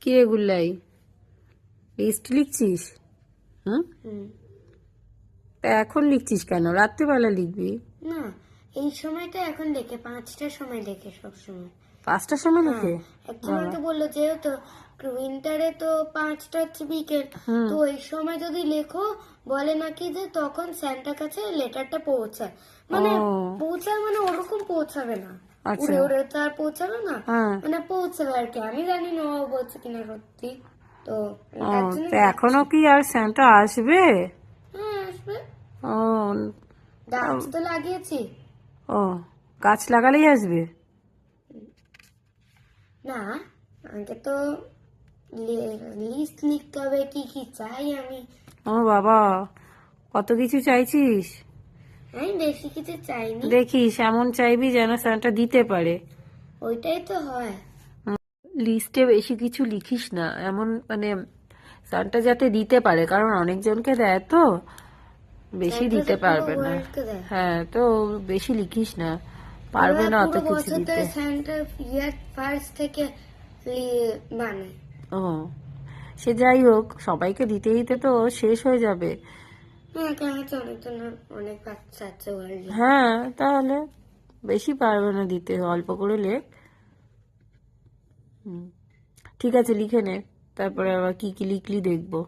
কি রে গুল্লাই, লিস্ট লিখছিস? হুম, তা এখন লিখছিস কেন? রাত্রিবেলা লিখবি। না, এই সময়টা এখন লেখে 5টার সময় লেখে সবসময়। 5টার সময় হ্যাঁ, লিখে? একজন আমাকে বললো যেহেতু উইন্টারে তো 5টা হচ্ছে বিকেল, তো এই সময় যদি লেখো বলে নাকি যে তখন স্যান্টার কাছে লেটারটা পৌঁছায়। মানে ও পৌঁছায় মানে ওরকম পৌঁছাবে না, আচ্ছা। উড়ে উড়ে তো আর পৌঁছাবে না, হ্যাঁ। মানে পৌঁছাবে আর কি। আমি জানি না ও বলছে কিনা সত্যি, তো ও, তার জন্য তা এখনো লিখছি। কি আর স্যান্টা আসবে? হ্যাঁ, আসবে। ও। গাছ তো লাগিয়েছি। ও, গাছ লাগালেই আসবে? না, আগে তো লিস্ট লিখতে হবে কি কি চাই আমি। ও বাবা, কত কিছু চাইছিস। আমি বেশি কিছু চাইনি। দেখিস এমন চাইবি যেন স্যান্টা দিতে পারে। ওইটাই তো হয়। লিস্টে বেশি কিছু লিখিস না, এমন মানে স্যান্টা যাতে দিতে পারে, কারণ অনেকজনকে দেয় তো, বেশি স্যান্টা দিতে তো পুরো পারবে না। ওয়ার্ল্ডকে দেয়। হ্যাঁ, তো বেশি লিখিস না, পারবে এবার না অত পুরো কিছু বছর দিতে। ধরে স্যান্টা ইয়ার ফার্স্ট থেকে বানায়। ও, সে যাই হোক, সবাইকে দিতে দিতে তো শেষ হয়ে যাবে। হ্যাঁ, কেন হচ্ছে অনেকজনের অনেক বাচ্চা আছে ওয়ার্ল্ডে। হ্যাঁ, তাহলে বেশি পারবে না দিতে, অল্প করে লেখ। হুম, ঠিক আছে, লিখে নে, তারপরে আবার কি কি লিখলি দেখবো।